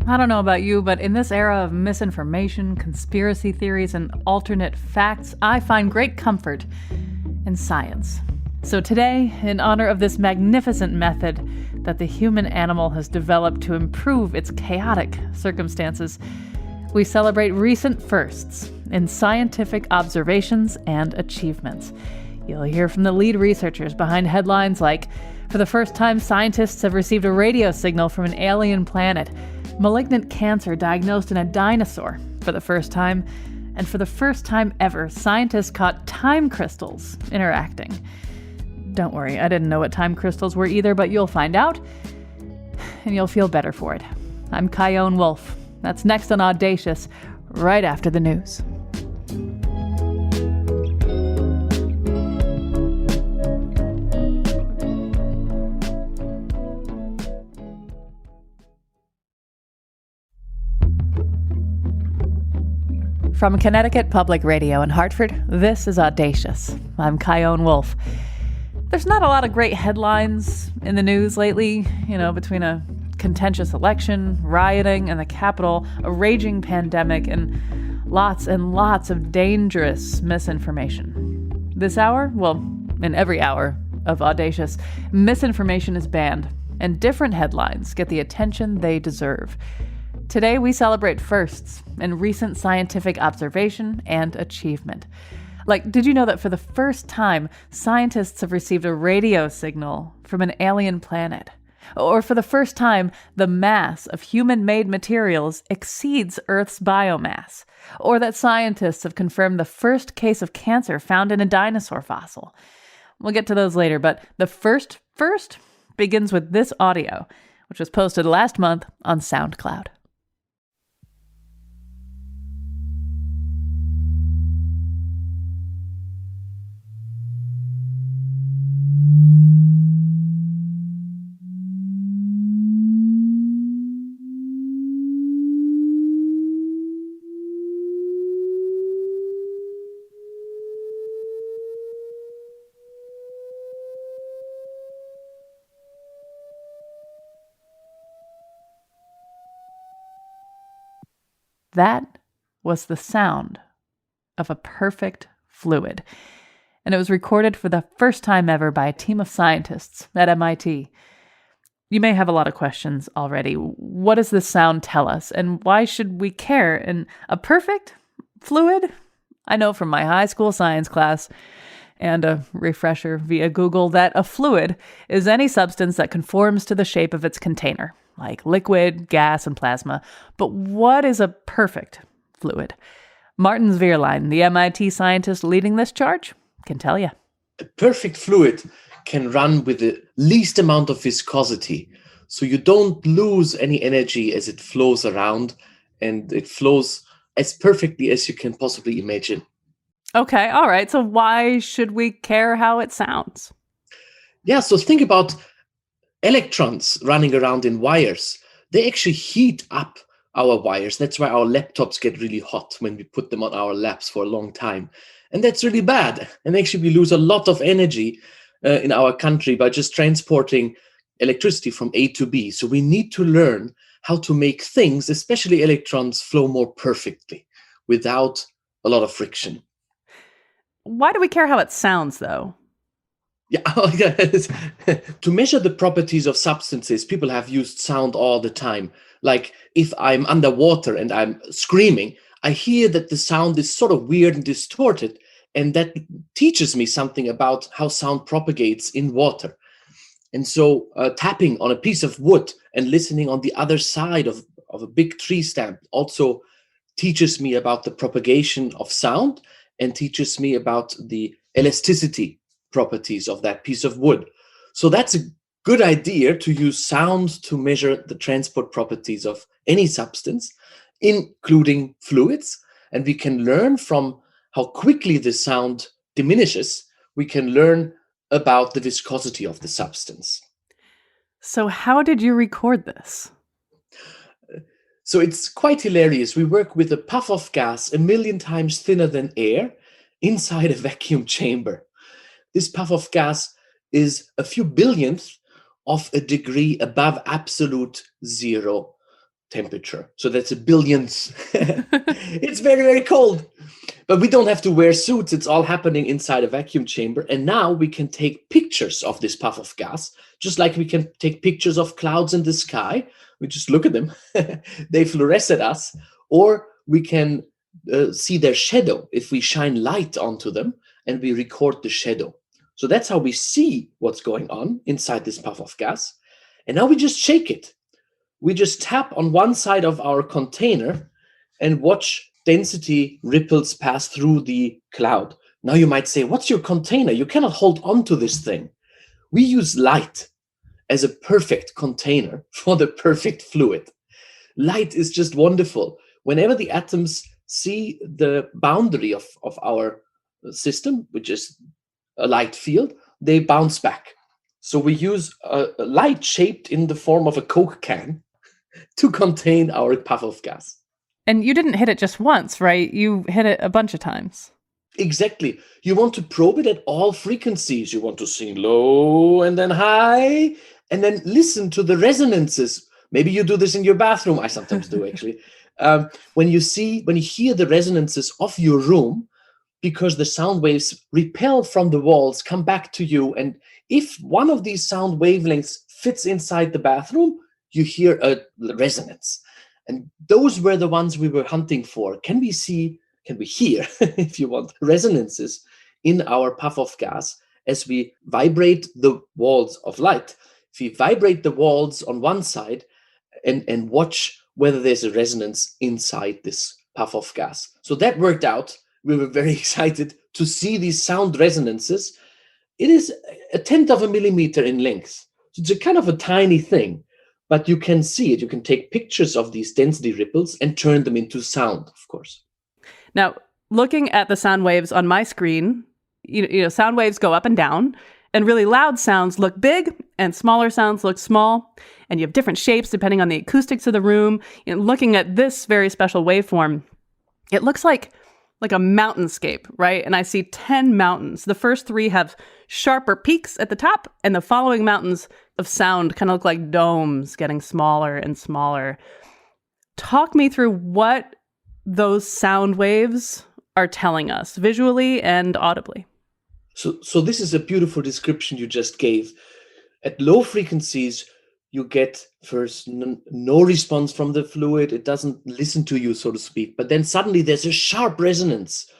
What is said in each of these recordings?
I don't know about you, but in this era of misinformation, conspiracy theories, and alternate facts, I find great comfort in science. So today, in honor of this magnificent method that the human animal has developed to improve its chaotic circumstances, we celebrate recent firsts in scientific observations and achievements. You'll hear from the lead researchers behind headlines like, "For the first time, scientists have received a radio signal from an alien planet," "Malignant cancer diagnosed in a dinosaur for the first time," and "For the first time ever, scientists caught time crystals interacting." Don't worry, I didn't know what time crystals were either, but you'll find out, and you'll feel better for it. I'm Chion Wolf. That's next on Audacious, right after the news. From Connecticut Public Radio in Hartford, this is Audacious. I'm Chion Wolf. There's not a lot of great headlines in the news lately, between a contentious election, rioting in the Capitol, a raging pandemic, and lots of dangerous misinformation. This hour, in every hour of Audacious, misinformation is banned, and different headlines get the attention they deserve. Today, we celebrate firsts in recent scientific observation and achievement. Did you know that for the first time, scientists have received a radio signal from an alien planet? Or for the first time, the mass of human-made materials exceeds Earth's biomass? Or that scientists have confirmed the first case of cancer found in a dinosaur fossil? We'll get to those later, but the first begins with this audio, which was posted last month on SoundCloud. That was the sound of a perfect fluid, and it was recorded for the first time ever by a team of scientists at MIT. You may have a lot of questions already. What does this sound tell us, and why should we care? And a perfect fluid? I know from my high school science class and a refresher via Google that a fluid is any substance that conforms to the shape of its container, like liquid, gas, and plasma. But what is a perfect fluid? Martin Zwierlein, the MIT scientist leading this charge, can tell you. A perfect fluid can run with the least amount of viscosity, so you don't lose any energy as it flows around, and it flows as perfectly as you can possibly imagine. Okay, all right. So why should we care how it sounds? Yeah, so think about electrons running around in wires. They actually heat up our wires. That's why our laptops get really hot when we put them on our laps for a long time. And that's really bad. And actually, we lose a lot of energy in our country by just transporting electricity from A to B. So we need to learn how to make things, especially electrons, flow more perfectly without a lot of friction. Why do we care how it sounds, though? Yeah, to measure the properties of substances, people have used sound all the time. Like if I'm underwater and I'm screaming, I hear that the sound is sort of weird and distorted, and that teaches me something about how sound propagates in water. And so tapping on a piece of wood and listening on the other side of a big tree stump also teaches me about the propagation of sound and teaches me about the elasticity properties of that piece of wood. So that's a good idea to use sound to measure the transport properties of any substance, including fluids. And we can learn from how quickly the sound diminishes. We can learn about the viscosity of the substance. So how did you record this? So it's quite hilarious. We work with a puff of gas 1,000,000 times thinner than air inside a vacuum chamber. This puff of gas is a few billionths of a degree above absolute zero temperature. So that's a billionth. It's very, very cold. But we don't have to wear suits. It's all happening inside a vacuum chamber. And now we can take pictures of this puff of gas, just like we can take pictures of clouds in the sky. We just look at them. They fluoresce at us. Or we can see their shadow if we shine light onto them and we record the shadow. So that's how we see what's going on inside this puff of gas. And now we just shake it. We just tap on one side of our container and watch density ripples pass through the cloud. Now you might say, what's your container? You cannot hold on to this thing. We use light as a perfect container for the perfect fluid. Light is just wonderful. Whenever the atoms see the boundary of our system, which is a light field, they bounce back. So we use a light shaped in the form of a Coke can to contain our puff of gas. And you didn't hit it just once, right? You hit it a bunch of times. Exactly. You want to probe it at all frequencies. You want to sing low and then high, and then listen to the resonances. Maybe you do this in your bathroom. I sometimes do, actually. When you hear the resonances of your room, because the sound waves repel from the walls, come back to you. And if one of these sound wavelengths fits inside the bathroom, you hear a resonance. And those were the ones we were hunting for. Can we hear, if you want, resonances in our puff of gas as we vibrate the walls of light? If we vibrate the walls on one side and watch whether there's a resonance inside this puff of gas. So that worked out. We were very excited to see these sound resonances. It is a tenth of a millimeter in length. So it's a kind of a tiny thing, but you can see it. You can take pictures of these density ripples and turn them into sound, of course. Now, looking at the sound waves on my screen, you know, sound waves go up and down, and really loud sounds look big and smaller sounds look small, and you have different shapes depending on the acoustics of the room. You know, looking at this very special waveform, it looks like a mountainscape, right? And I see 10 mountains. The first 3 have sharper peaks at the top, and the following mountains of sound kind of look like domes getting smaller and smaller. Talk me through what those sound waves are telling us visually and audibly. So this is a beautiful description you just gave. At low frequencies, you get first no response from the fluid. It doesn't listen to you, so to speak. But then suddenly there's a sharp resonance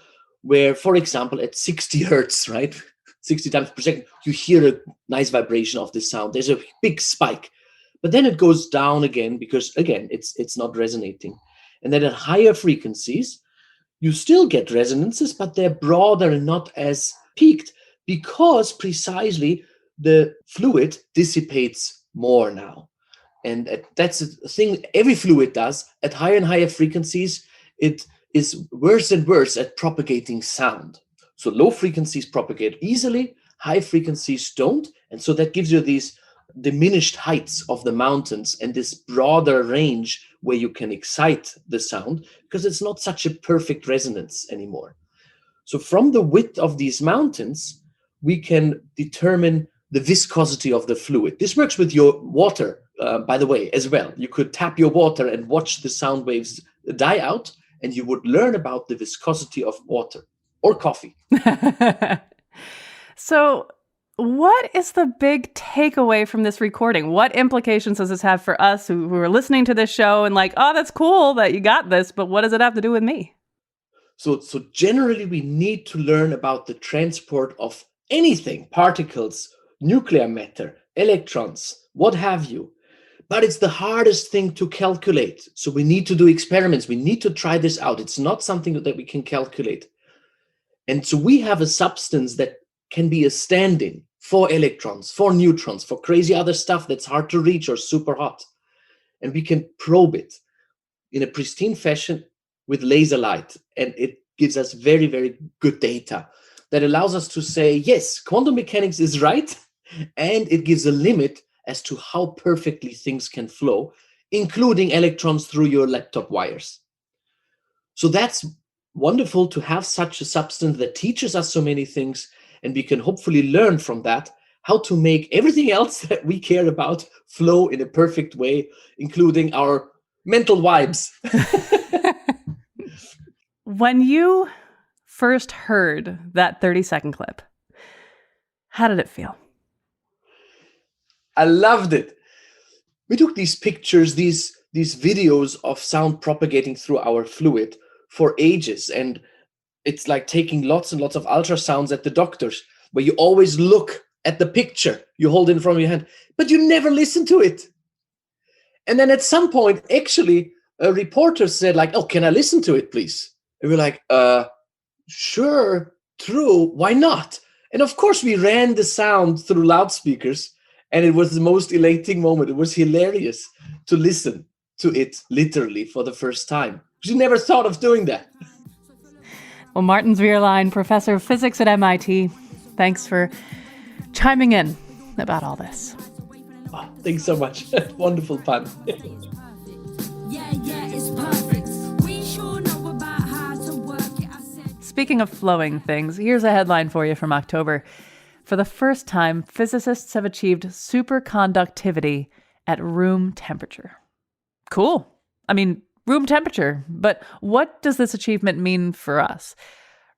where, for example, at 60 hertz, right? 60 times per second, you hear a nice vibration of the sound. There's a big spike. But then it goes down again because, again, it's not resonating. And then at higher frequencies, you still get resonances, but they're broader and not as peaked because precisely the fluid dissipates more now. And that's a thing every fluid does. At higher and higher frequencies, it is worse and worse at propagating sound. So low frequencies propagate easily, high frequencies don't. And so that gives you these diminished heights of the mountains and this broader range where you can excite the sound because it's not such a perfect resonance anymore. So from the width of these mountains, we can determine the viscosity of the fluid. This works with your water, by the way, as well. You could tap your water and watch the sound waves die out, and you would learn about the viscosity of water or coffee. So what is the big takeaway from this recording? What implications does this have for us who are listening to this show and like, oh, that's cool that you got this, but what does it have to do with me? So generally, we need to learn about the transport of anything, particles, nuclear matter, electrons, what have you. But it's the hardest thing to calculate. So we need to do experiments. We need to try this out. It's not something that we can calculate. And so we have a substance that can be a stand-in for electrons, for neutrons, for crazy other stuff that's hard to reach or super hot. And we can probe it in a pristine fashion with laser light. And it gives us very, very good data that allows us to say, yes, quantum mechanics is right. And it gives a limit as to how perfectly things can flow, including electrons through your laptop wires. So that's wonderful to have such a substance that teaches us so many things, and we can hopefully learn from that how to make everything else that we care about flow in a perfect way, including our mental vibes. When you first heard that 30-second clip, how did it feel? I loved it. We took these pictures, these videos of sound propagating through our fluid for ages. And it's like taking lots and lots of ultrasounds at the doctors, where you always look at the picture you hold in front of your hand, but you never listen to it. And then at some point, actually, a reporter said, like, "Oh, can I listen to it, please?" And we're like, sure, true, why not? And of course, we ran the sound through loudspeakers, and it was the most elating moment. It was hilarious to listen to it literally for the first time. You never thought of doing that. Well, Martin Zwierlein, professor of physics at MIT, thanks for chiming in about all this. Oh, thanks so much. Wonderful fun. Speaking of flowing things, here's a headline for you from October. For the first time, physicists have achieved superconductivity at room temperature. Cool. I mean, room temperature. But what does this achievement mean for us?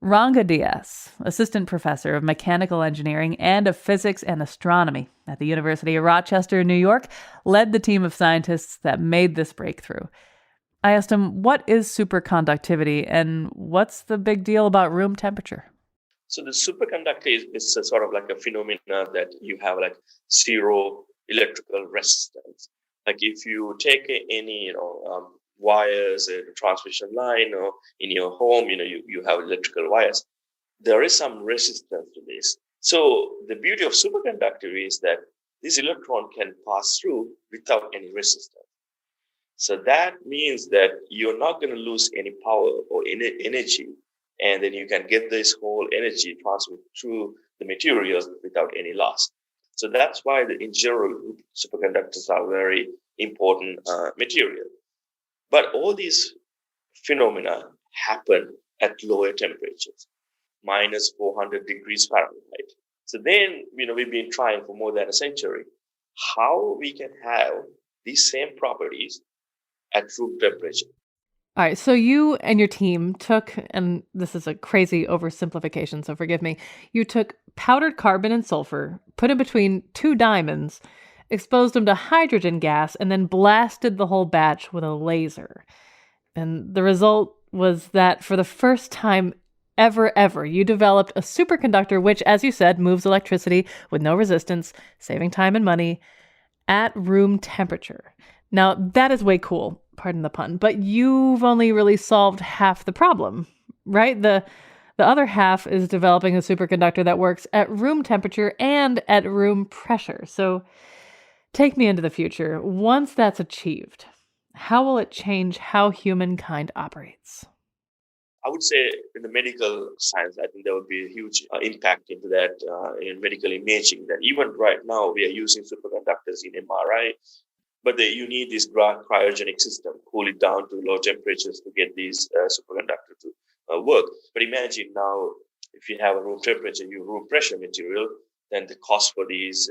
Ranga Diaz, assistant professor of mechanical engineering and of physics and astronomy at the University of Rochester, New York, led the team of scientists that made this breakthrough. I asked him, what is superconductivity and what's the big deal about room temperature? So the superconductor is a sort of like a phenomena that you have like zero electrical resistance. Like if you take any, wires, a transmission line, or in your home, you have electrical wires, there is some resistance to this. So the beauty of superconductivity is that this electron can pass through without any resistance. So that means that you're not going to lose any power or energy, and then you can get this whole energy transferred through the materials without any loss. So that's why, in general, superconductors are very important material. But all these phenomena happen at lower temperatures, minus 400 degrees Fahrenheit. So then, we've been trying for more than a century how we can have these same properties at room temperature. All right, so you and your team took, and this is a crazy oversimplification, so forgive me, you took powdered carbon and sulfur, put it between two diamonds, exposed them to hydrogen gas, and then blasted the whole batch with a laser. And the result was that for the first time ever, you developed a superconductor which, as you said, moves electricity with no resistance, saving time and money at room temperature. Now, that is way cool, pardon the pun, but you've only really solved half the problem, right? The other half is developing a superconductor that works at room temperature and at room pressure. So take me into the future. Once that's achieved, how will it change how humankind operates? I would say in the medical science, I think there would be a huge impact into that in medical imaging. That even right now we are using superconductors in MRI, but you need this cryogenic system, cool it down to low temperatures to get these superconductors to work. But imagine now, if you have a room temperature, room pressure material, then the cost for these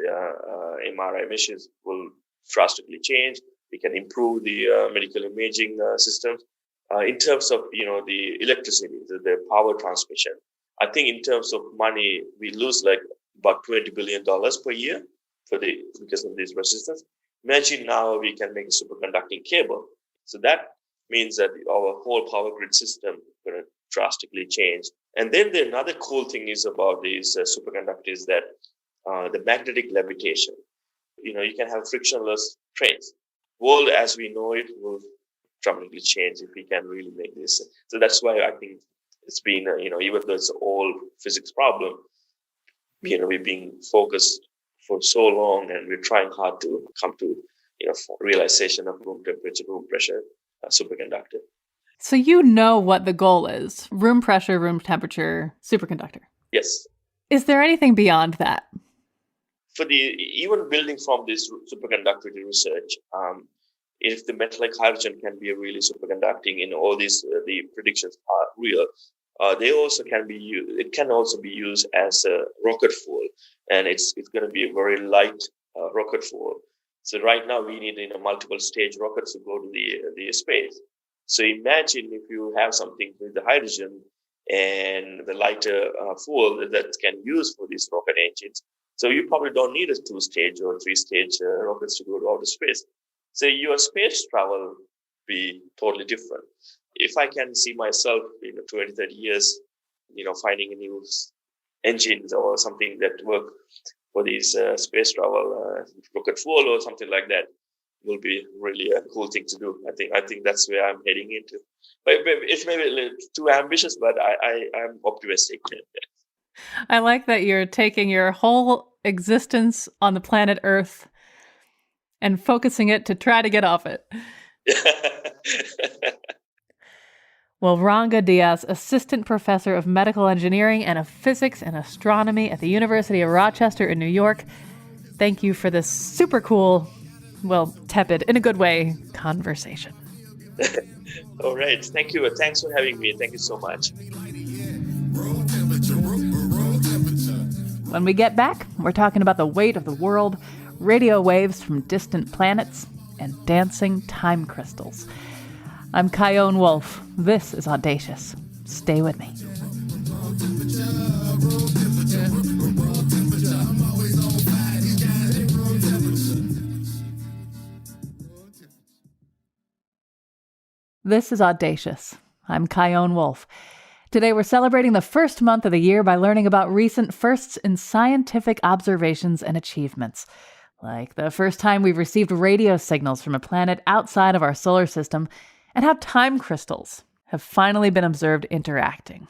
MRI machines will drastically change. We can improve the medical imaging systems. In terms of the electricity, the power transmission, I think in terms of money, we lose like about $20 billion per year because of this resistance. Imagine now we can make a superconducting cable. So that means that our whole power grid system is going to drastically change. And then another cool thing is about these superconductors that the magnetic levitation. You can have frictionless trains. World as we know it will dramatically change if we can really make this. So that's why I think it's been, even though it's an old physics problem, we've been focused for so long, and we're trying hard to come to, realization of room temperature, room pressure, superconductor. So you know what the goal is: room pressure, room temperature, superconductor. Yes. Is there anything beyond that? For even building from this superconductor research, if the metallic hydrogen can be really superconducting, all these the predictions are real. They also can be used. It can also be used as a rocket fuel, and it's going to be a very light rocket fuel. So right now we need multiple stage rockets to go to the space. So imagine if you have something with the hydrogen and the lighter fuel that can use for these rocket engines. So you probably don't need a 2-stage or 3-stage rockets to go to outer space. So your space travel will be totally different. If I can see myself in 20, 30 years, finding a new engines or something that work for these space travel, rocket fuel or something like that, will be really a cool thing to do. I think that's where I'm heading into. But it's maybe a little too ambitious, but I'm optimistic. I like that you're taking your whole existence on the planet Earth and focusing it to try to get off it. Well, Ranga Diaz, assistant professor of medical engineering and of physics and astronomy at the University of Rochester in New York, thank you for this super cool, well, tepid, in a good way, conversation. All right. Thank you. Thanks for having me. Thank you so much. When we get back, we're talking about the weight of the world, radio waves from distant planets, and dancing time crystals. I'm Chion Wolf. This is Audacious. Stay with me. This is Audacious. I'm Chion Wolf. Today we're celebrating the first month of the year by learning about recent firsts in scientific observations and achievements. Like the first time we've received radio signals from a planet outside of our solar system, and how time crystals have finally been observed interacting.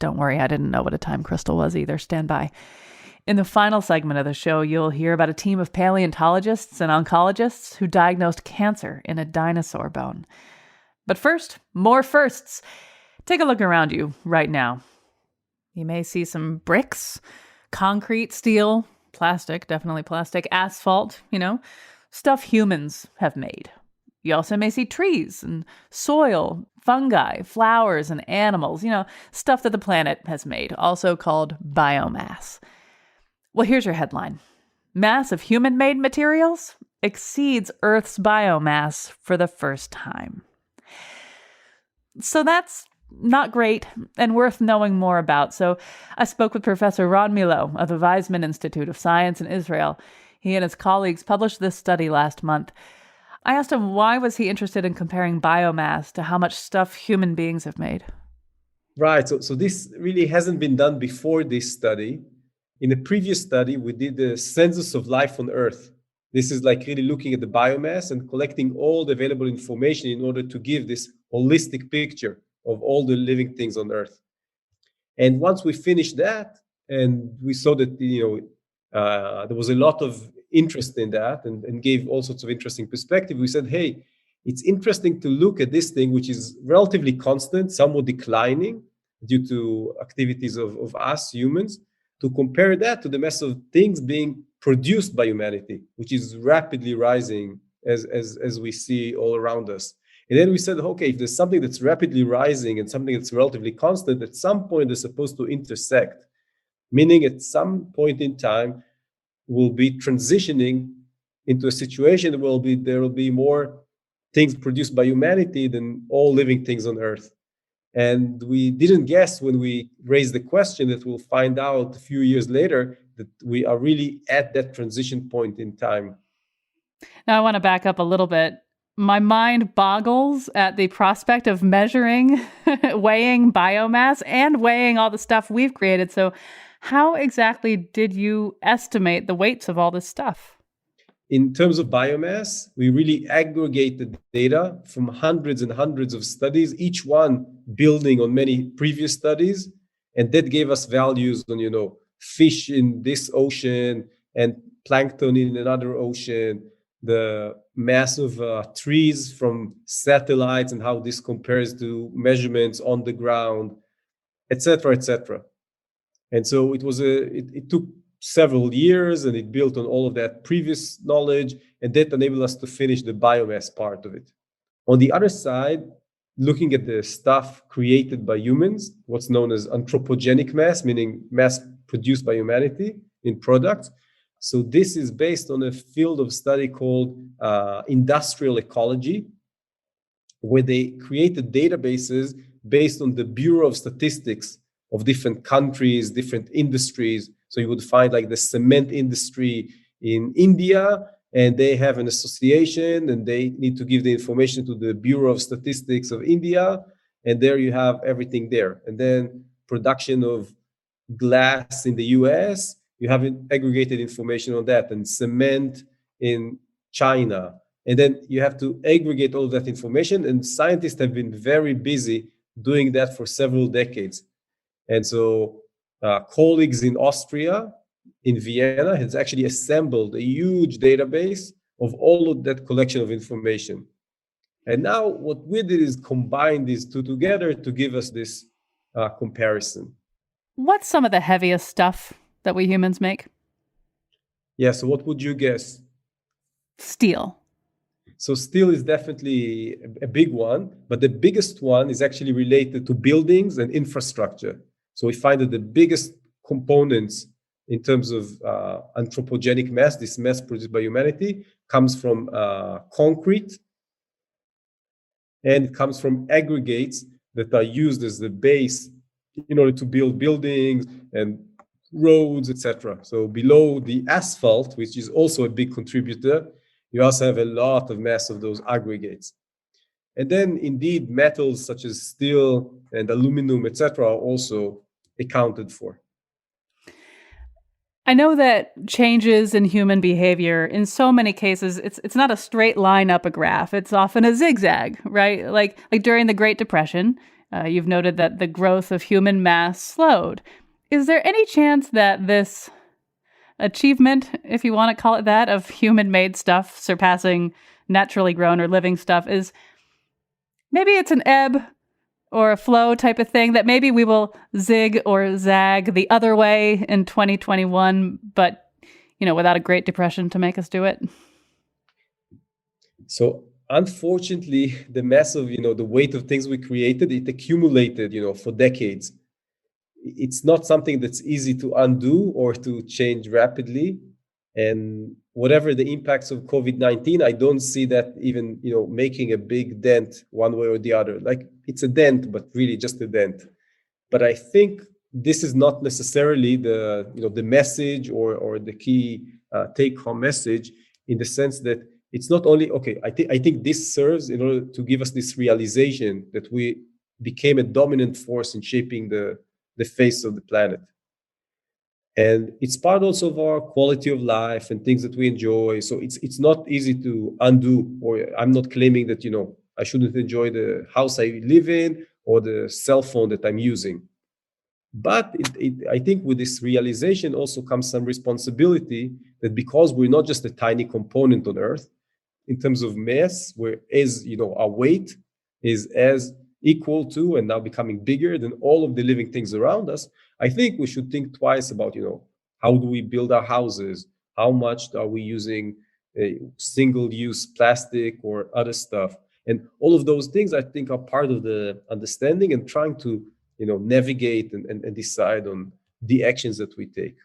Don't worry, I didn't know what a time crystal was either. Stand by. In the final segment of the show, you'll hear about a team of paleontologists and oncologists who diagnosed cancer in a dinosaur bone. But first, more firsts. Take a look around you right now. You may see some bricks, concrete, steel, plastic, definitely plastic, asphalt, stuff humans have made. You also may see trees and soil, fungi, flowers, and animals, stuff that the planet has made, also called biomass. Well, here's your headline. Mass of human-made materials exceeds Earth's biomass for the first time. So that's not great and worth knowing more about. So I spoke with Professor Ron Milo of the Weizmann Institute of Science in Israel. He and his colleagues published this study last month. I asked him why was he interested in comparing biomass to how much stuff human beings have made. Right. So this really hasn't been done before this study. In a previous study, we did the census of life on Earth. This is like really looking at the biomass and collecting all the available information in order to give this holistic picture of all the living things on Earth. And once we finished that, and we saw that there was a lot of interest in that and gave all sorts of interesting perspective, we said, hey, it's interesting to look at this thing, which is relatively constant, somewhat declining due to activities of us humans, to compare that to the mass of things being produced by humanity, which is rapidly rising as we see all around us. And then we said, okay, if there's something that's rapidly rising and something that's relatively constant, at some point they're supposed to intersect, meaning at some point in time, we'll be transitioning into a situation where there will be more things produced by humanity than all living things on Earth. And we didn't guess when we raised the question that we'll find out a few years later that we are really at that transition point in time. Now I want to back up a little bit. My mind boggles at the prospect of measuring, weighing biomass and weighing all the stuff we've created. So how exactly did you estimate the weights of all this stuff? In terms of biomass, we really aggregated data from hundreds and hundreds of studies, each one building on many previous studies. And that gave us values on, fish in this ocean and plankton in another ocean, the mass of trees from satellites and how this compares to measurements on the ground, et cetera. And so it took several years and it built on all of that previous knowledge, and that enabled us to finish the biomass part of it. On the other side, looking at the stuff created by humans, what's known as anthropogenic mass, meaning mass produced by humanity in products. So this is based on a field of study called industrial ecology, where they created databases based on the Bureau of Statistics of different countries, different industries. So you would find like the cement industry in India, and they have an association and they need to give the information to the Bureau of Statistics of India. And there you have everything there. And then production of glass in the US, you have aggregated information on that, and cement in China. And then you have to aggregate all of that information. And scientists have been very busy doing that for several decades. And so colleagues in Austria, in Vienna, has actually assembled a huge database of all of that collection of information. And now what we did is combine these two together to give us this comparison. What's some of the heaviest stuff that we humans make? Yeah, so what would you guess? Steel. So steel is definitely a big one, but the biggest one is actually related to buildings and infrastructure. So we find that the biggest components in terms of anthropogenic mass, this mass produced by humanity, comes from concrete, and it comes from aggregates that are used as the base in order to build buildings and roads, etc. So below the asphalt, which is also a big contributor, you also have a lot of mass of those aggregates. And then indeed metals such as steel and aluminum, etc., are also accounted for. I know that changes in human behavior, in so many cases, it's not a straight line up a graph. It's often a zigzag, right? Like during the Great Depression, you've noted that the growth of human mass slowed. Is there any chance that this achievement, if you want to call it that, of human-made stuff surpassing naturally grown or living stuff is maybe it's an ebb or a flow type of thing, that maybe we will zig or zag the other way in 2021, but, without a Great Depression to make us do it? So unfortunately, the mass of, the weight of things we created, it accumulated, for decades. It's not something that's easy to undo or to change rapidly. And whatever the impacts of COVID-19, I don't see that even, making a big dent one way or the other. Like it's a dent, but really just a dent. But I think this is not necessarily the message or the key take-home message, in the sense that it's not only, okay, I think this serves in order to give us this realization that we became a dominant force in shaping the face of the planet. And it's part also of our quality of life and things that we enjoy. So it's not easy to undo, or I'm not claiming that, I shouldn't enjoy the house I live in or the cell phone that I'm using. But I think with this realization also comes some responsibility, that because we're not just a tiny component on Earth, in terms of mass, whereas, our weight is as equal to and now becoming bigger than all of the living things around us, I think we should think twice about, how do we build our houses? How much are we using single-use plastic or other stuff? And all of those things, I think, are part of the understanding and trying to, navigate and decide on the actions that we take.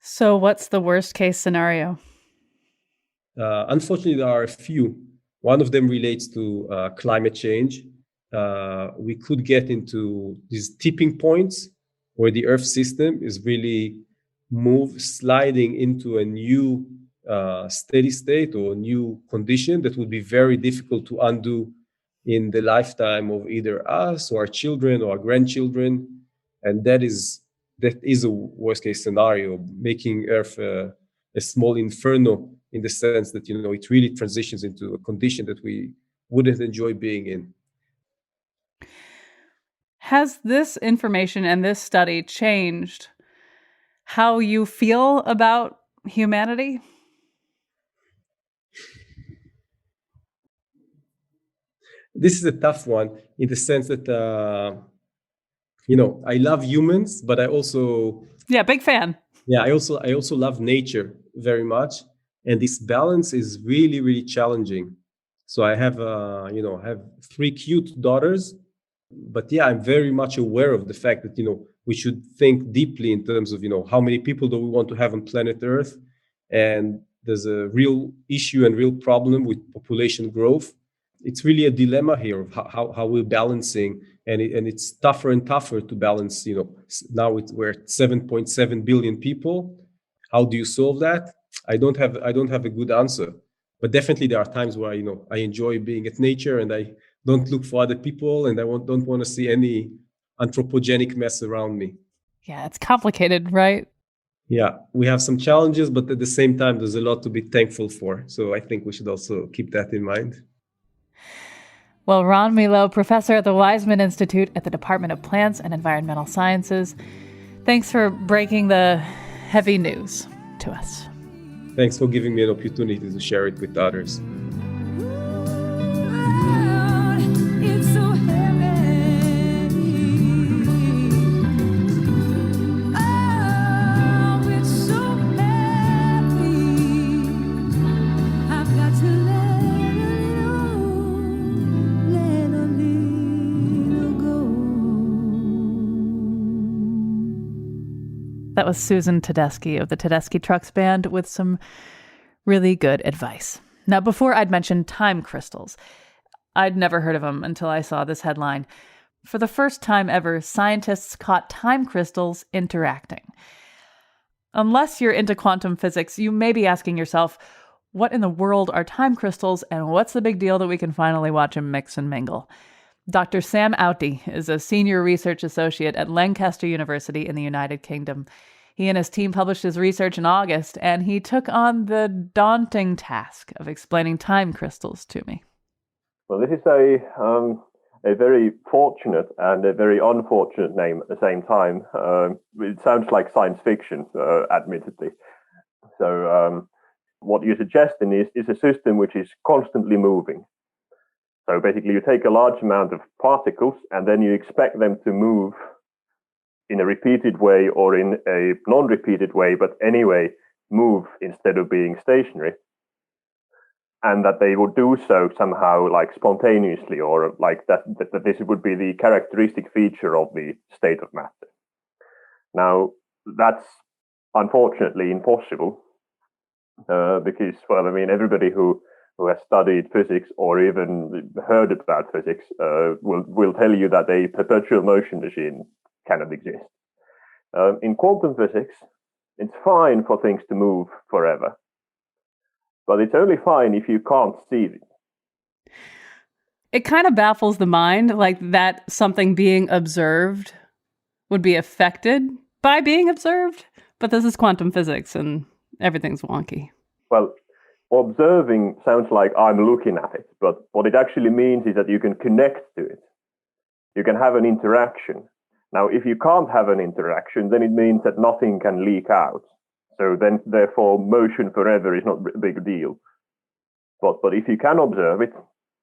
So what's the worst case scenario? Unfortunately, there are a few. One of them relates to climate change. We could get into these tipping points where the Earth system is really sliding into a new steady state or a new condition that would be very difficult to undo in the lifetime of either us or our children or our grandchildren. And that is a worst case scenario, making Earth a small inferno, in the sense that, it really transitions into a condition that we wouldn't enjoy being in. Has this information and this study changed how you feel about humanity? This is a tough one, in the sense that, I love humans, but I also... Yeah, big fan. Yeah, I also love nature very much. And this balance is really, really challenging. So I have, have 3 cute daughters, but yeah, I'm very much aware of the fact that, we should think deeply in terms of, how many people do we want to have on planet Earth? And there's a real issue and real problem with population growth. It's really a dilemma here of how we're balancing, and it's tougher and tougher to balance. Now we're at 7.7 billion people. How do you solve that? I don't have a good answer, but definitely there are times where I enjoy being at nature, and I don't look for other people, and I don't want to see any anthropogenic mess around me. Yeah, it's complicated, right? Yeah, we have some challenges, but at the same time, there's a lot to be thankful for. So I think we should also keep that in mind. Well, Ron Milo, professor at the Weizmann Institute at the Department of Plants and Environmental Sciences, thanks for breaking the heavy news to us. Thanks for giving me an opportunity to share it with others. That was Susan Tedeschi of the Tedeschi Trucks Band with some really good advice. Now, before I'd mentioned time crystals, I'd never heard of them until I saw this headline. For the first time ever, scientists caught time crystals interacting. Unless you're into quantum physics, you may be asking yourself, what in the world are time crystals, and what's the big deal that we can finally watch them mix and mingle? Dr. Sam Outy is a senior research associate at Lancaster University in the United Kingdom. He and his team published his research in August, and he took on the daunting task of explaining time crystals to me. Well, this is a very fortunate and a very unfortunate name at the same time. It sounds like science fiction, admittedly. So what you're suggesting is a system which is constantly moving. So basically, you take a large amount of particles, and then you expect them to move in a repeated way or in a non-repeated way, but anyway, move instead of being stationary. And that they would do so somehow like spontaneously, or like that this would be the characteristic feature of the state of matter. Now, that's unfortunately impossible, because, well, I mean, everybody who has studied physics or even heard about physics will tell you that a perpetual motion machine cannot exist. In quantum physics, it's fine for things to move forever, but it's only fine if you can't see it. It kind of baffles the mind, like that something being observed would be affected by being observed, but this is quantum physics and everything's wonky. Well, observing sounds like I'm looking at it, but what it actually means is that you can connect to it. You can have an interaction. Now, if you can't have an interaction, then it means that nothing can leak out. So then, therefore, motion forever is not a big deal. But if you can observe it,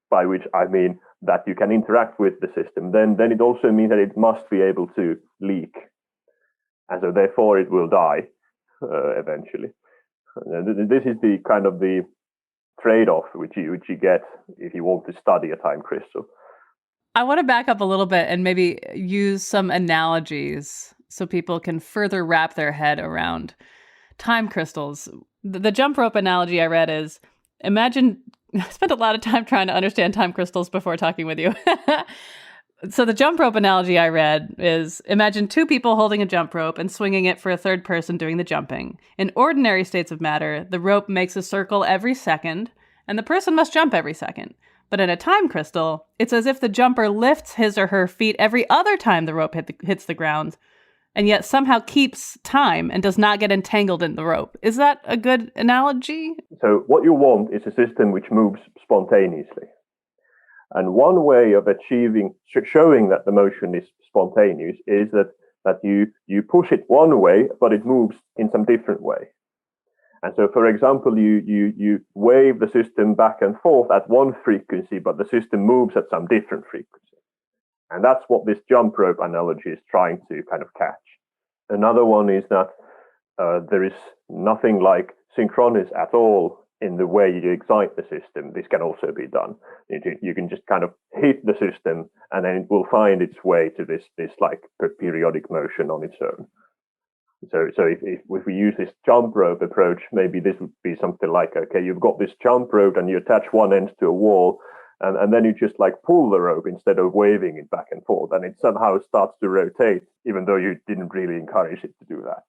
by which I mean that you can interact with the system, then it also means that it must be able to leak. And so therefore it will die eventually. This is the kind of the trade-off which you get if you want to study a time crystal. I want to back up a little bit and maybe use some analogies so people can further wrap their head around time crystals. The jump rope analogy I read is, imagine, I spent a lot of time trying to understand time crystals before talking with you. So the jump rope analogy I read is, imagine two people holding a jump rope and swinging it for a third person doing the jumping. In ordinary states of matter, the rope makes a circle every second, and the person must jump every second. But in a time crystal, it's as if the jumper lifts his or her feet every other time the rope hits the ground, and yet somehow keeps time and does not get entangled in the rope. Is that a good analogy? So what you want is a system which moves spontaneously. And one way of showing that the motion is spontaneous is that you push it one way, but it moves in some different way. And so, for example, you wave the system back and forth at one frequency, but the system moves at some different frequency. And that's what this jump rope analogy is trying to kind of catch. Another one is that there is nothing like synchronous at all in the way you excite the system, this can also be done. You can just kind of hit the system, and then it will find its way to this like periodic motion on its own. So if we use this jump rope approach, maybe this would be something like, okay, you've got this jump rope and you attach one end to a wall, and then you just like pull the rope instead of waving it back and forth, and it somehow starts to rotate, even though you didn't really encourage it to do that.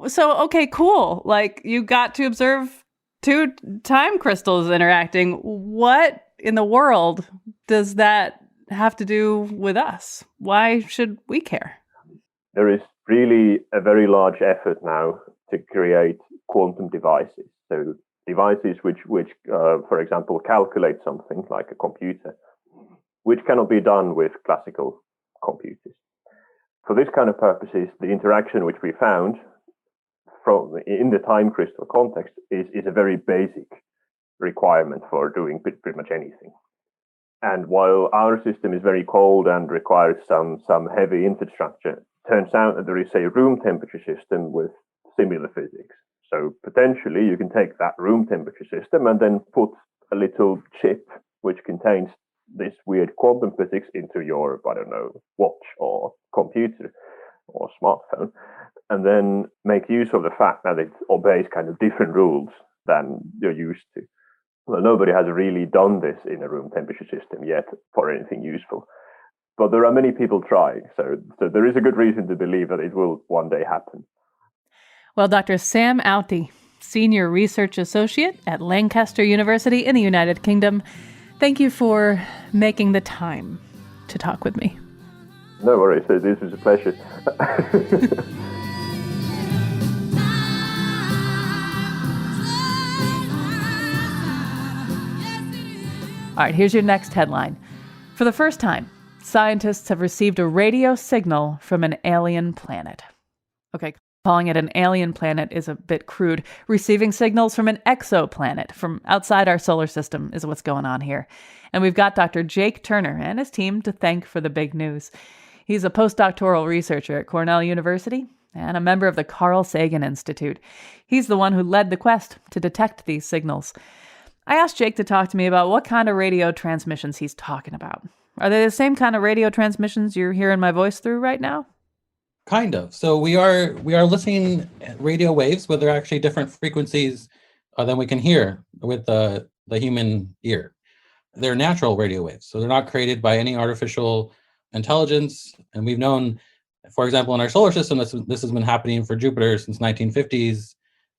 So, okay, cool. Like, you got to observe two time crystals interacting. What in the world does that have to do with us? Why should we care? There is really a very large effort now to create quantum devices. So devices which for example, calculate something like a computer, which cannot be done with classical computers. For this kind of purposes, the interaction which we found in the time crystal context is a very basic requirement for doing pretty much anything. And while our system is very cold and requires some heavy infrastructure, turns out that there is a room temperature system with similar physics. So potentially you can take that room temperature system and then put a little chip which contains this weird quantum physics into your, I don't know, watch or computer or smartphone, and then make use of the fact that it obeys kind of different rules than you're used to. Well, nobody has really done this in a room temperature system yet for anything useful. But there are many people trying, so there is a good reason to believe that it will one day happen. Well, Dr. Sam Auti, Senior Research Associate at Lancaster University in the United Kingdom, thank you for making the time to talk with me. No worries, this was a pleasure. All right, here's your next headline. For the first time, scientists have received a radio signal from an alien planet. Okay, calling it an alien planet is a bit crude. Receiving signals from an exoplanet from outside our solar system is what's going on here. And we've got Dr. Jake Turner and his team to thank for the big news. He's a postdoctoral researcher at Cornell University and a member of the Carl Sagan Institute. He's the one who led the quest to detect these signals. I asked Jake to talk to me about what kind of radio transmissions he's talking about. Are they the same kind of radio transmissions you're hearing my voice through right now? Kind of. So we are listening at radio waves, but they're actually different frequencies than we can hear with the human ear. They're natural radio waves, so they're not created by any artificial intelligence. And we've known, for example, in our solar system, this has been happening for Jupiter since 1950s,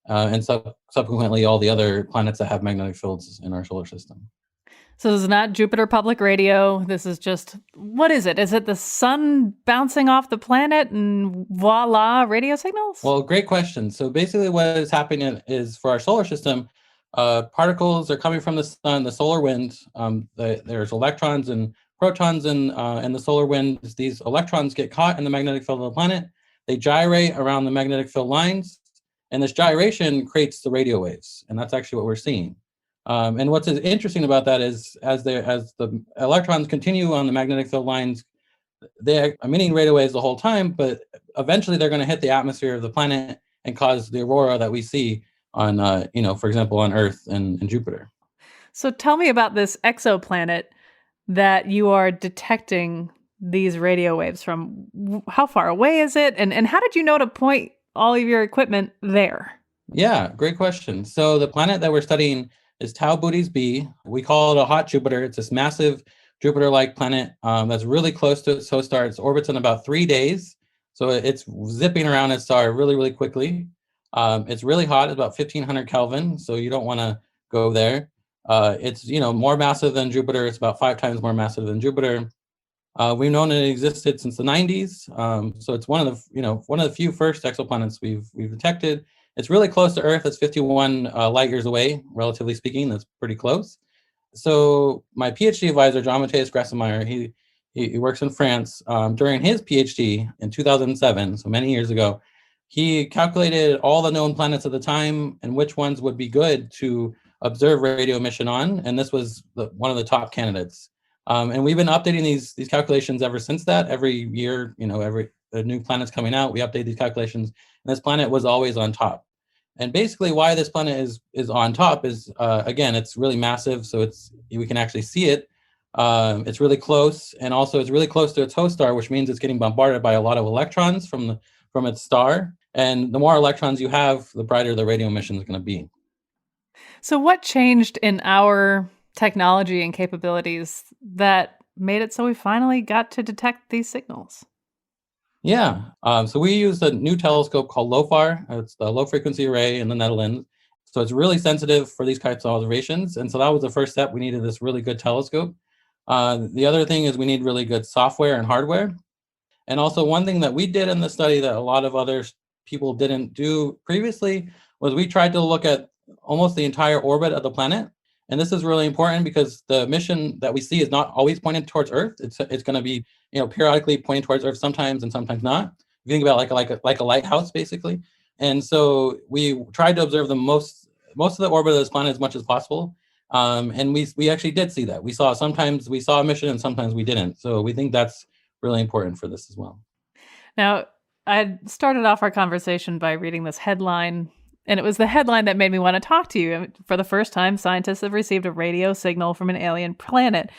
and subsequently all the other planets that have magnetic fields in our solar system. So this is not Jupiter Public Radio. This is just, what is it? Is it the sun bouncing off the planet and voila, radio signals? Well, great question. So basically what is happening is for our solar system, particles are coming from the sun, the solar wind. There's electrons and protons in the solar wind. These electrons get caught in the magnetic field of the planet. They gyrate around the magnetic field lines, and this gyration creates the radio waves. And that's actually what we're seeing. And what's interesting about that is as the electrons continue on the magnetic field lines, they're emitting radio waves the whole time, but eventually they're going to hit the atmosphere of the planet and cause the aurora that we see on, for example, on Earth and Jupiter. So tell me about this exoplanet that you are detecting these radio waves from. How far away is it? And how did you know to point all of your equipment there? Yeah, great question. So the planet that we're studying is Tau Bootes B. We call it a hot Jupiter. It's this massive Jupiter-like planet that's really close to its host star. It orbits in about 3 days. So it's zipping around its star really, really quickly. It's really hot. It's about 1500 Kelvin. So you don't want to go there. It's, more massive than Jupiter. It's about 5 times more massive than Jupiter. We've known it existed since the 90s. So it's one of the few first exoplanets we've detected. It's really close to Earth. It's 51 light years away, relatively speaking. That's pretty close. So my PhD advisor, John Matthias Grassemeyer, he works in France. During his PhD in 2007, so many years ago, he calculated all the known planets at the time and which ones would be good to observe radio emission on. And this was one of the top candidates. And we've been updating these calculations ever since that. Every year, every new planet's coming out, we update these calculations. And this planet was always on top. And basically why this planet is on top is, again, it's really massive. So we can actually see it. It's really close. And also it's really close to its host star, which means it's getting bombarded by a lot of electrons from its star. And the more electrons you have, the brighter the radio emission is going to be. So what changed in our technology and capabilities that made it so we finally got to detect these signals? Yeah. So we used a new telescope called LOFAR. It's the low frequency array in the Netherlands. So it's really sensitive for these types of observations. And so that was the first step. We needed this really good telescope. The other thing is we need really good software and hardware. And also one thing that we did in the study that a lot of other people didn't do previously was we tried to look at almost the entire orbit of the planet. And this is really important because the mission that we see is not always pointed towards Earth. It's going to be, periodically pointing towards Earth sometimes and sometimes not. If you think about like a lighthouse, basically. And so we tried to observe the most of the orbit of this planet as much as possible. And we actually did see that. Sometimes we saw a mission and sometimes we didn't. So we think that's really important for this as well. Now, I started off our conversation by reading this headline, and it was the headline that made me want to talk to you. For the first time, scientists have received a radio signal from an alien planet.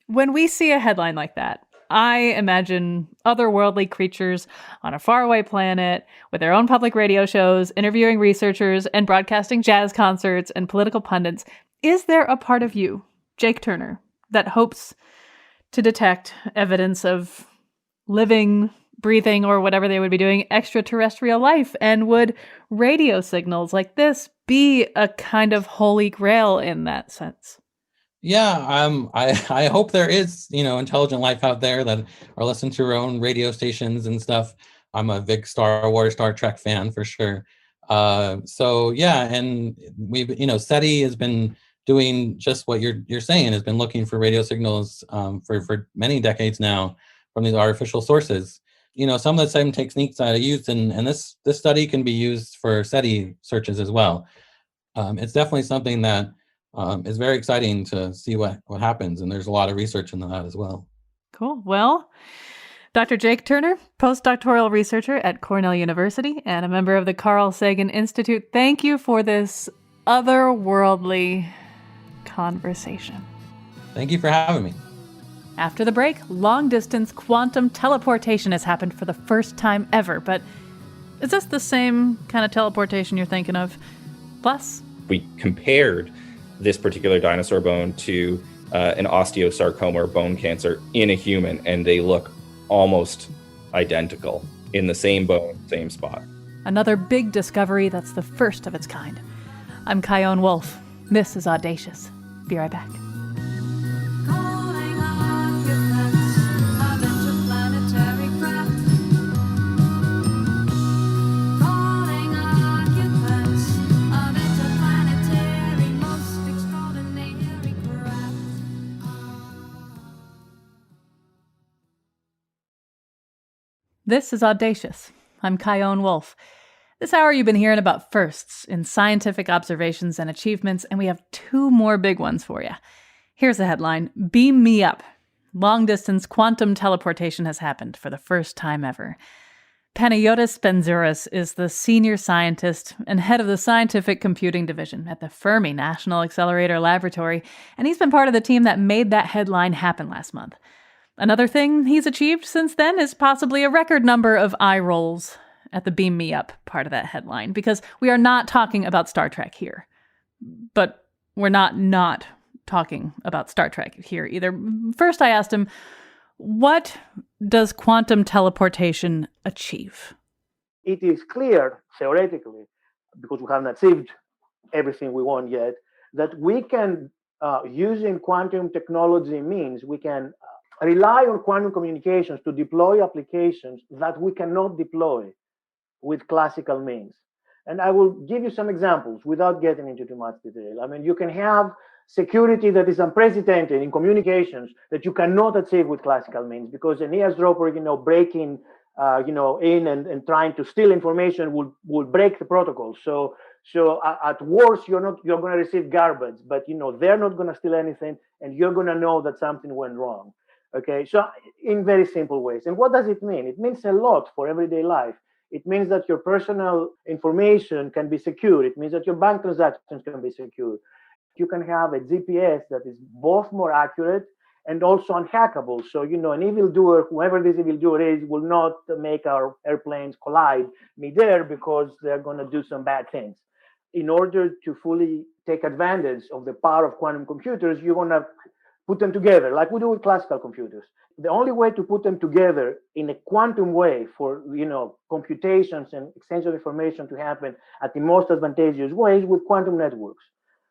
When we see a headline like that, I imagine otherworldly creatures on a faraway planet with their own public radio shows, interviewing researchers and broadcasting jazz concerts and political pundits. Is there a part of you, Jake Turner, that hopes to detect evidence of living, breathing, or whatever they would be doing, extraterrestrial life? And would radio signals like this be a kind of holy grail in that sense? Yeah, I hope there is, intelligent life out there that are listening to our own radio stations and stuff. I'm a big Star Wars, Star Trek fan for sure. So yeah, and we've, SETI has been doing just what you're saying, has been looking for radio signals for many decades now from these artificial sources. Some of the same techniques that I used, and this study can be used for SETI searches as well. It's definitely something that is very exciting to see what happens, and there's a lot of research into that as well. Cool. Well, Dr. Jake Turner, postdoctoral researcher at Cornell University and a member of the Carl Sagan Institute, thank you for this otherworldly conversation. Thank you for having me. After the break, long-distance quantum teleportation has happened for the first time ever, but is this the same kind of teleportation you're thinking of? Plus, we compared this particular dinosaur bone to an osteosarcoma or bone cancer in a human, and they look almost identical in the same bone, same spot. Another big discovery that's the first of its kind. I'm Chion Wolf. This is Audacious. Be right back. This is Audacious. I'm Chion Wolf. This hour you've been hearing about firsts in scientific observations and achievements, and we have two more big ones for you. Here's the headline: Beam me up. Long-distance quantum teleportation has happened for the first time ever. Panagiotis Benzouris is the senior scientist and head of the Scientific Computing Division at the Fermi National Accelerator Laboratory, and he's been part of the team that made that headline happen last month. Another thing he's achieved since then is possibly a record number of eye rolls at the beam me up part of that headline, because we are not talking about Star Trek here. But we're not talking about Star Trek here either. First, I asked him, what does quantum teleportation achieve? It is clear, theoretically, because we haven't achieved everything we want yet, that we can, using quantum technology means, we can rely on quantum communications to deploy applications that we cannot deploy with classical means. And I will give you some examples without getting into too much detail. I mean, you can have security that is unprecedented in communications that you cannot achieve with classical means, because an eavesdropper, breaking, in and trying to steal information will break the protocol. So at worst, you're going to receive garbage, but they're not going to steal anything, and you're going to know that something went wrong. Okay, so in very simple ways. And what does it mean? It means a lot for everyday life. It means that your personal information can be secure. It means that your bank transactions can be secure. You can have a GPS that is both more accurate and also unhackable. So, an evildoer, whoever this evildoer is, will not make our airplanes collide midair because they're going to do some bad things. In order to fully take advantage of the power of quantum computers, you're going to put them together like we do with classical computers. The only way to put them together in a quantum way for computations and exchange of information to happen at the most advantageous way is with quantum networks.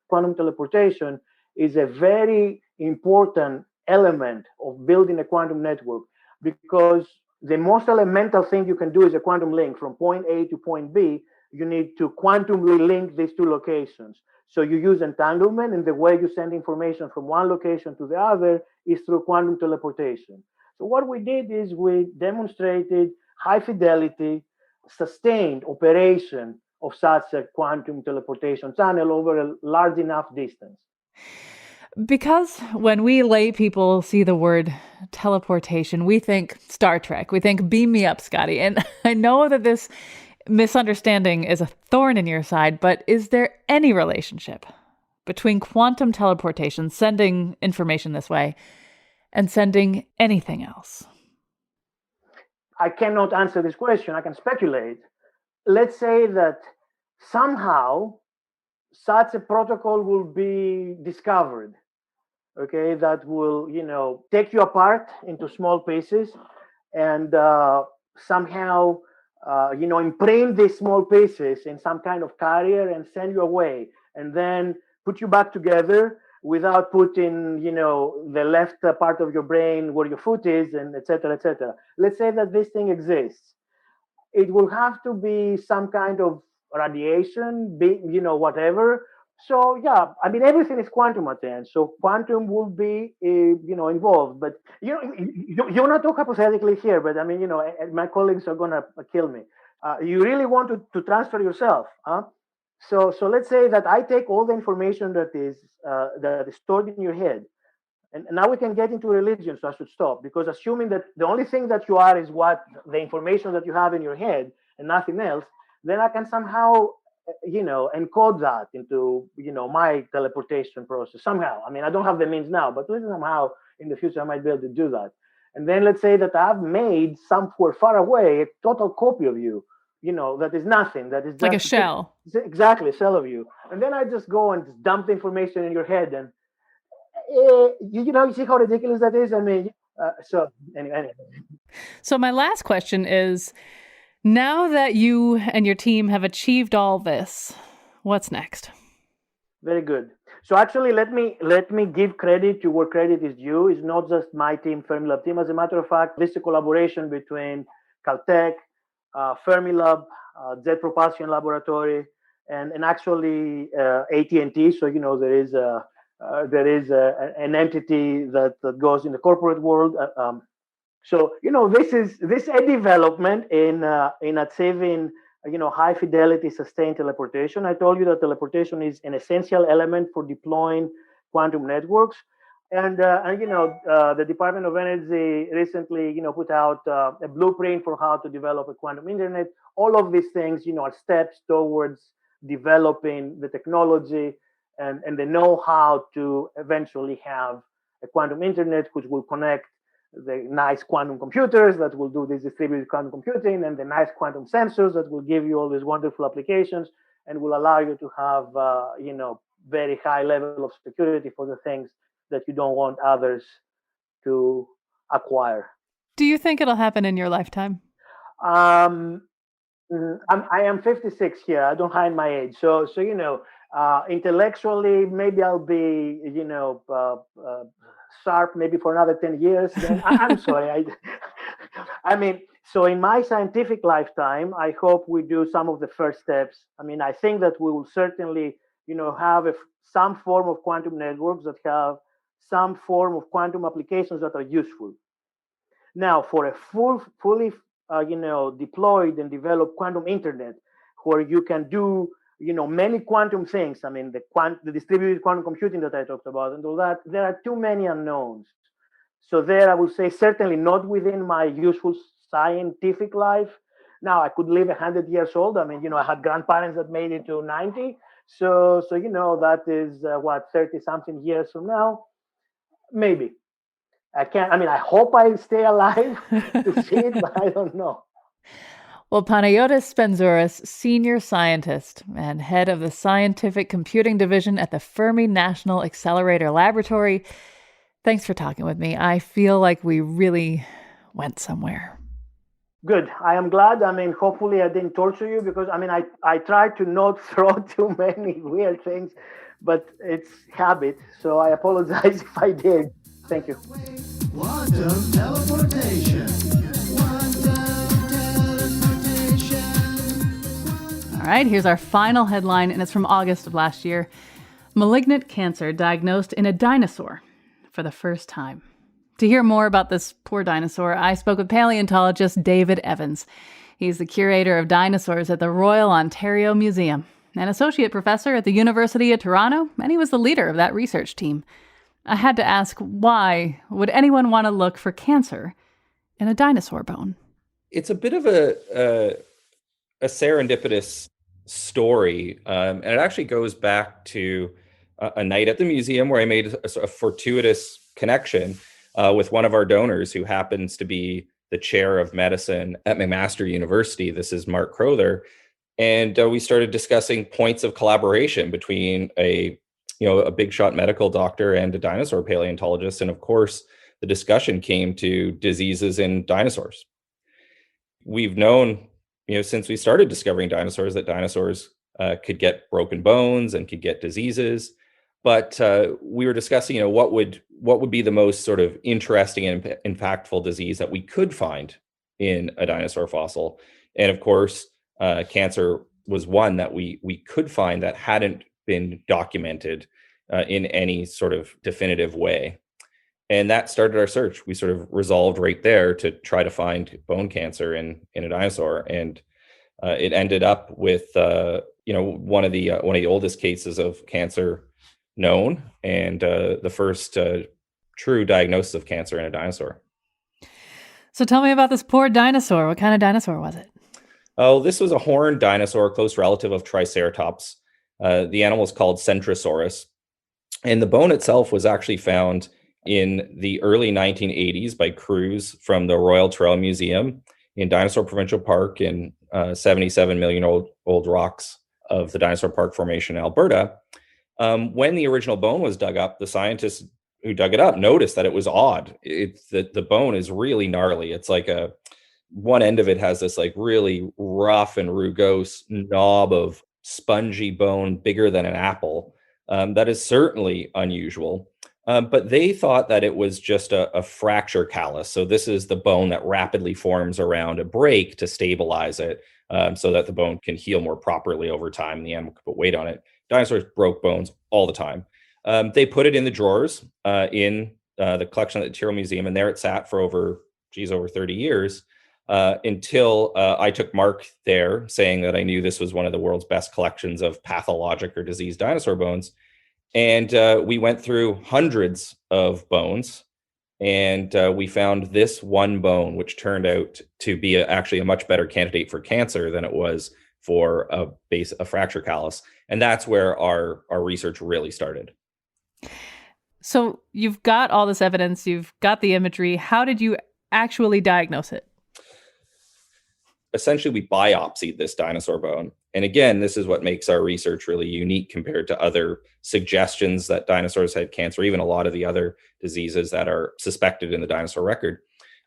Quantum teleportation is a very important element of building a quantum network, because the most elemental thing you can do is a quantum link from point A to point B. You need to quantumly link these two locations. So you use entanglement, and the way you send information from one location to the other is through quantum teleportation. So what we did is we demonstrated high fidelity, sustained operation of such a quantum teleportation channel over a large enough distance. Because when we lay people see the word teleportation, we think Star Trek. We think beam me up, Scotty. And I know that this misunderstanding is a thorn in your side, but is there any relationship between quantum teleportation, sending information this way, and sending anything else? I cannot answer this question. I can speculate. Let's say that somehow such a protocol will be discovered, okay, that will, take you apart into small pieces and somehow, imprint these small pieces in some kind of carrier and send you away, and then put you back together without putting, the left part of your brain where your foot is, and et cetera, et cetera. Let's say that this thing exists. It will have to be some kind of radiation, whatever. So yeah, I mean, everything is quantum at the end. So quantum will be, involved. But you're not talk hypothetically here. But I mean, my colleagues are gonna kill me. You really want to transfer yourself, huh? So let's say that I take all the information that is stored in your head, and now we can get into religion. So I should stop, because assuming that the only thing that you are is what the information that you have in your head and nothing else, then I can somehow encode that into my teleportation process somehow. I mean, I don't have the means now, but somehow in the future I might be able to do that. And then let's say that I've made somewhere far away a total copy of you, that is nothing, that is just like a shell. Exactly, a shell of you. And then I just go and just dump the information in your head, and you see how ridiculous that is. I mean, so anyway. So my last question is, now that you and your team have achieved all this, what's next? Very good. So actually, let me give credit to where credit is due. It's not just my team, Fermilab team. As a matter of fact, this is a collaboration between Caltech, Fermilab, Jet Propulsion Laboratory, and actually AT&T. So there is an entity that goes in the corporate world. So this is a development in achieving high fidelity sustained teleportation. I told you that teleportation is an essential element for deploying quantum networks, and the Department of Energy recently put out a blueprint for how to develop a quantum internet. All of these things are steps towards developing the technology and the know-how to eventually have a quantum internet, which will connect the nice quantum computers that will do this distributed quantum computing, and the nice quantum sensors that will give you all these wonderful applications and will allow you to have very high level of security for the things that you don't want others to acquire. Do you think it'll happen in your lifetime? I am 56 here. I don't hide my age. So intellectually, maybe I'll be sharp maybe for another 10 years. Then I'm sorry. I mean, so in my scientific lifetime, I hope we do some of the first steps. I mean, I think that we will certainly have some form of quantum networks that have some form of quantum applications that are useful. Now, for a fully deployed and developed quantum internet, where you can do many quantum things. I mean, the distributed quantum computing that I talked about and all that, there are too many unknowns. So there, I would say certainly not within my usual scientific life. Now I could live 100 years old. I mean, I had grandparents that made it to 90. So that is 30 something years from now, maybe. I hope I stay alive to see it, but I don't know. Well, Panagiotis Spenzouras, senior scientist and head of the Scientific Computing Division at the Fermi National Accelerator Laboratory, thanks for talking with me. I feel like we really went somewhere. Good. I am glad. Hopefully I didn't torture you because, I try to not throw too many weird things, but it's habit. So I apologize if I did. Thank you. Quantum teleportation. All right, here's our final headline, and it's from August of last year. Malignant cancer diagnosed in a dinosaur for the first time. To hear more about this poor dinosaur, I spoke with paleontologist David Evans. He's the curator of dinosaurs at the Royal Ontario Museum, an associate professor at the University of Toronto, and he was the leader of that research team. I had to ask, why would anyone want to look for cancer in a dinosaur bone? It's a bit of a serendipitous story, and it actually goes back to a night at the museum where I made a fortuitous connection with one of our donors who happens to be the chair of medicine at McMaster University. This is Mark Crowther. And we started discussing points of collaboration between a big shot medical doctor and a dinosaur paleontologist. And of course, the discussion came to diseases in dinosaurs. We've known, since we started discovering dinosaurs, that dinosaurs could get broken bones and could get diseases. But we were discussing, what would be the most sort of interesting and impactful disease that we could find in a dinosaur fossil. And of course, cancer was one that we could find that hadn't been documented in any sort of definitive way. And that started our search. We sort of resolved right there to try to find bone cancer in a dinosaur. And it ended up with, one of the oldest cases of cancer known, and the first true diagnosis of cancer in a dinosaur. So tell me about this poor dinosaur. What kind of dinosaur was it? Oh, this was a horned dinosaur, a close relative of Triceratops. The animal is called Centrosaurus. And the bone itself was actually found in the early 1980s by crews from the Royal Trail Museum in Dinosaur Provincial Park in 77 million old rocks of the Dinosaur Park Formation in Alberta. When the original bone was dug up, the scientists who dug it up noticed that it was odd. The bone is really gnarly. It's like one end of it has this like really rough and rugose knob of spongy bone bigger than an apple. That is certainly unusual. But they thought that it was just a fracture callus. So this is the bone that rapidly forms around a break to stabilize it so that the bone can heal more properly over time and the animal can put weight on it. Dinosaurs broke bones all the time. They put it in the drawers in the collection at the Ontario Museum, and there it sat for over 30 years until I took Mark there, saying that I knew this was one of the world's best collections of pathologic or diseased dinosaur bones. And we went through hundreds of bones, and we found this one bone, which turned out to be actually a much better candidate for cancer than it was for a fracture callus. And that's where our research really started. So you've got all this evidence, you've got the imagery. How did you actually diagnose it? Essentially, we biopsied this dinosaur bone. And again, this is what makes our research really unique compared to other suggestions that dinosaurs had cancer, even a lot of the other diseases that are suspected in the dinosaur record.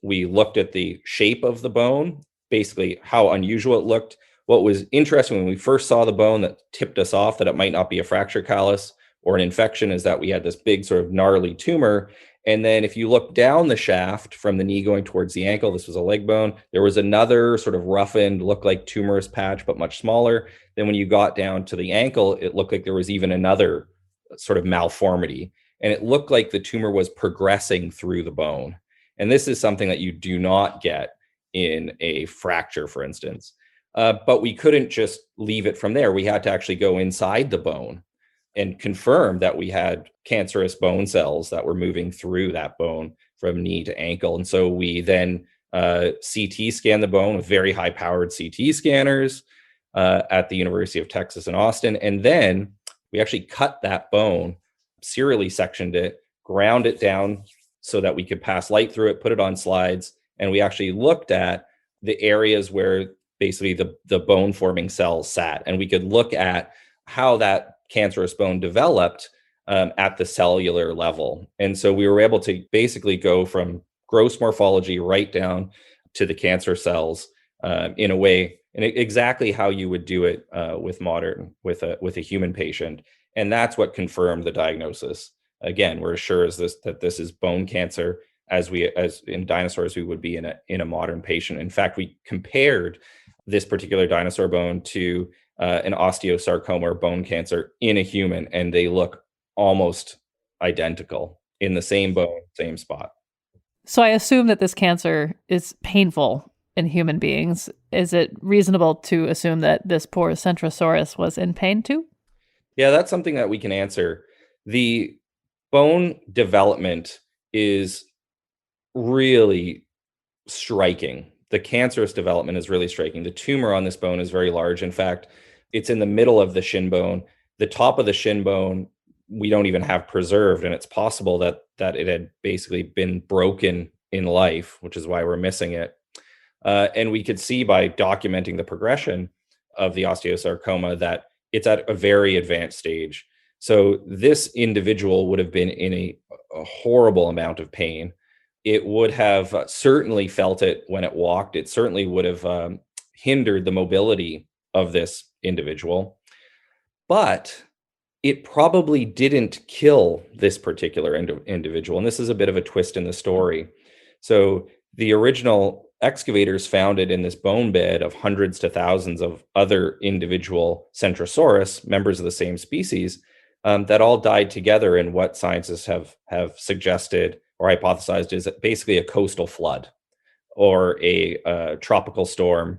We looked at the shape of the bone, basically how unusual it looked. What was interesting when we first saw the bone that tipped us off that it might not be a fracture callus or an infection is that we had this big sort of gnarly tumor. And then if you look down the shaft from the knee going towards the ankle, this was a leg bone, there was another sort of roughened, looked like tumorous patch, but much smaller. Then when you got down to the ankle, it looked like there was even another sort of malformity. And it looked like the tumor was progressing through the bone. And this is something that you do not get in a fracture, for instance. But we couldn't just leave it from there. We had to actually go inside the bone and confirm that we had cancerous bone cells that were moving through that bone from knee to ankle. And so we then CT scanned the bone with very high-powered CT scanners at the University of Texas in Austin. And then we actually cut that bone, serially sectioned it, ground it down so that we could pass light through it, put it on slides, and we actually looked at the areas where basically the bone forming cells sat. And we could look at how that cancerous bone developed at the cellular level. And so we were able to basically go from gross morphology right down to the cancer cells in a way, and exactly how you would do it with a human patient. And that's what confirmed the diagnosis. Again, we're as sure as that this is bone cancer as in dinosaurs we would be in a modern patient. In fact, we compared this particular dinosaur bone to an osteosarcoma or bone cancer in a human, and they look almost identical in the same bone, same spot. So I assume that this cancer is painful in human beings. Is it reasonable to assume that this poor Centrosaurus was in pain too? Yeah, that's something that we can answer. The bone development is really striking. The cancerous development is really striking. The tumor on this bone is very large. In fact, it's in the middle of the shin bone. The top of the shin bone, we don't even have preserved, and it's possible that it had basically been broken in life, which is why we're missing it. And we could see by documenting the progression of the osteosarcoma that it's at a very advanced stage. So this individual would have been in a horrible amount of pain. It would have certainly felt it when it walked. It certainly would have hindered the mobility of this individual. But it probably didn't kill this particular individual. And this is a bit of a twist in the story. So the original excavators found it in this bone bed of hundreds to thousands of other individual Centrosaurus, members of the same species, that all died together in what scientists have suggested or hypothesized is basically a coastal flood or a tropical storm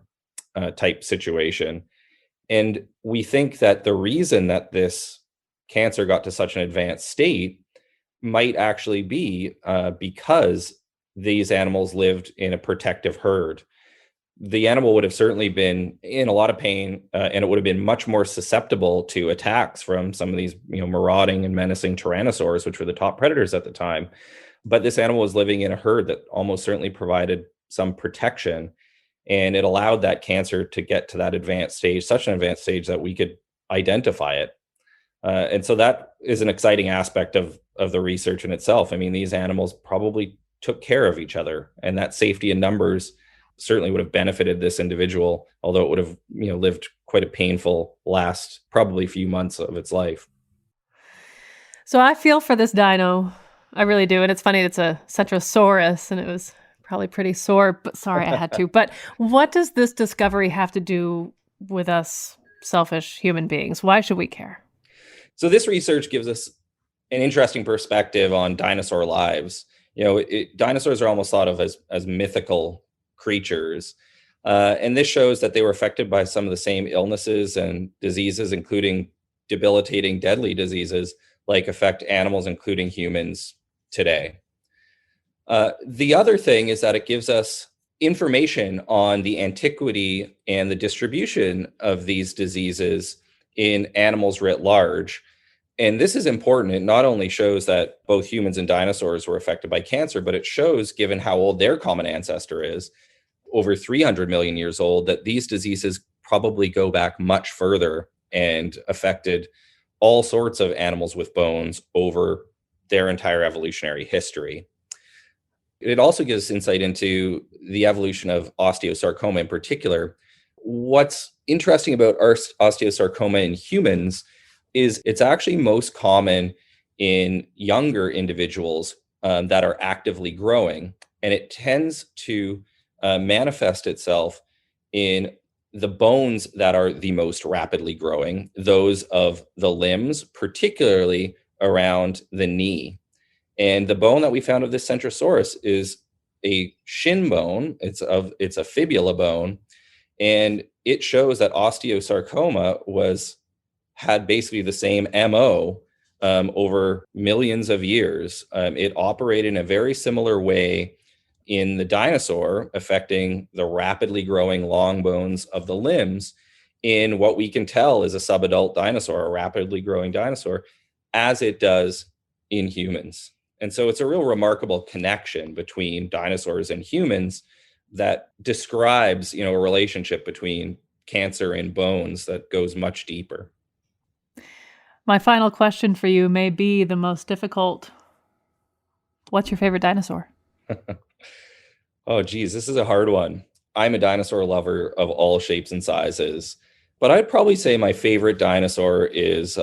type situation. And we think that the reason that this cancer got to such an advanced state might actually be because these animals lived in a protective herd. The animal would have certainly been in a lot of pain, and it would have been much more susceptible to attacks from some of these, marauding and menacing tyrannosaurs, which were the top predators at the time. But this animal was living in a herd that almost certainly provided some protection, and it allowed that cancer to get to that advanced stage, such an advanced stage that we could identify it. And so that is an exciting aspect of the research in itself. I mean, these animals probably took care of each other, and that safety in numbers certainly would have benefited this individual, although it would have, lived quite a painful last probably few months of its life. So I feel for this dino. I really do. And it's funny, it's a Centrosaurus, and it was probably pretty sore, but sorry, I had to. But what does this discovery have to do with us selfish human beings? Why should we care? So this research gives us an interesting perspective on dinosaur lives. Dinosaurs are almost thought of as mythical creatures. And this shows that they were affected by some of the same illnesses and diseases, including debilitating, deadly diseases, like affect animals, including humans today. The other thing is that it gives us information on the antiquity and the distribution of these diseases in animals writ large. And this is important. It not only shows that both humans and dinosaurs were affected by cancer, but it shows, given how old their common ancestor is, over 300 million years old, that these diseases probably go back much further and affected all sorts of animals with bones over their entire evolutionary history. It also gives insight into the evolution of osteosarcoma in particular. What's interesting about osteosarcoma in humans is it's actually most common in younger individuals that are actively growing, and it tends to manifest itself in the bones that are the most rapidly growing, those of the limbs, particularly around the knee. And the bone that we found of this Centrosaurus is a shin bone. It's a fibula bone, and it shows that osteosarcoma had basically the same MO over millions of years. It operated in a very similar way in the dinosaur affecting the rapidly growing long bones of the limbs in what we can tell is a subadult dinosaur, a rapidly growing dinosaur, as it does in humans. And so it's a real remarkable connection between dinosaurs and humans that describes, a relationship between cancer and bones that goes much deeper. My final question for you may be the most difficult. What's your favorite dinosaur? Oh, geez, this is a hard one. I'm a dinosaur lover of all shapes and sizes, but I'd probably say my favorite dinosaur is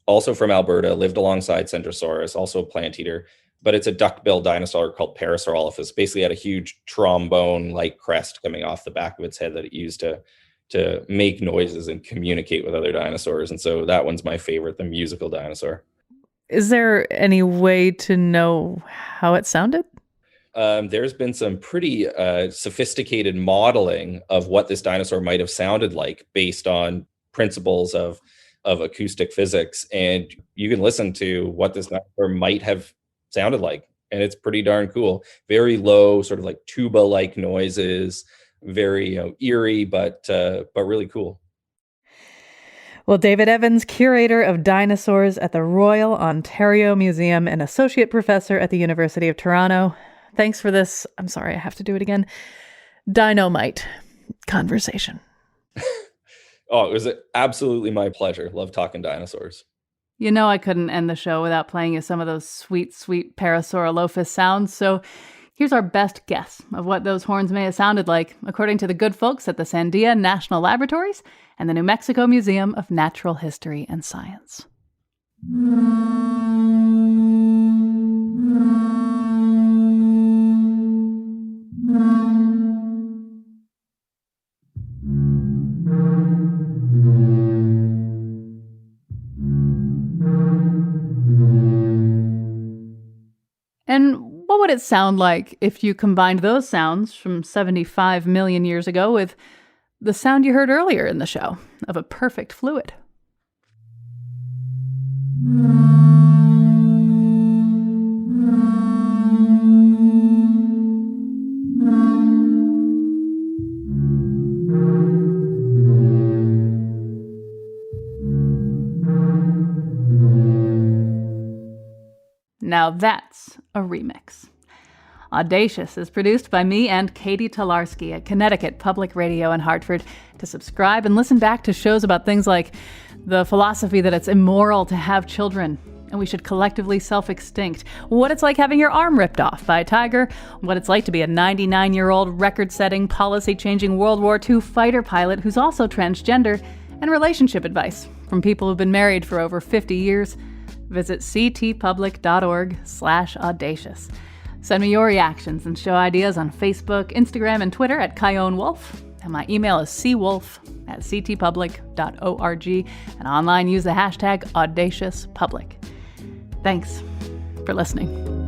also from Alberta, lived alongside Centrosaurus, also a plant eater, but it's a duck-billed dinosaur called Parasaurolophus. Basically had a huge trombone-like crest coming off the back of its head that it used to make noises and communicate with other dinosaurs. And so that one's my favorite, the musical dinosaur. Is there any way to know how it sounded? There's been some pretty sophisticated modeling of what this dinosaur might have sounded like based on principles of acoustic physics. And you can listen to what this dinosaur might have sounded like. And it's pretty darn cool. Very low, sort of like tuba-like noises, very eerie, but really cool. Well, David Evans, curator of dinosaurs at the Royal Ontario Museum and associate professor at the University of Toronto. Thanks for this, I'm sorry, I have to do it again, dynamite conversation. Oh, it was absolutely my pleasure. Love talking dinosaurs. I couldn't end the show without playing you some of those sweet, sweet Parasaurolophus sounds. So here's our best guess of what those horns may have sounded like, according to the good folks at the Sandia National Laboratories and the New Mexico Museum of Natural History and Science. And what would it sound like if you combined those sounds from 75 million years ago with the sound you heard earlier in the show of a perfect fluid? Now that's a remix. Audacious is produced by me and Katie Tolarski at Connecticut Public Radio in Hartford. To subscribe and listen back to shows about things like the philosophy that it's immoral to have children and we should collectively self-extinct, what it's like having your arm ripped off by a tiger, what it's like to be a 99-year-old record-setting, policy-changing World War II fighter pilot who's also transgender, and relationship advice from people who've been married for over 50 years. Visit ctpublic.org/audacious. Send me your reactions and show ideas on Facebook, Instagram, and Twitter at Chion Wolf. And my email is cwolf@ctpublic.org. And online, use the hashtag AudaciousPublic. Thanks for listening.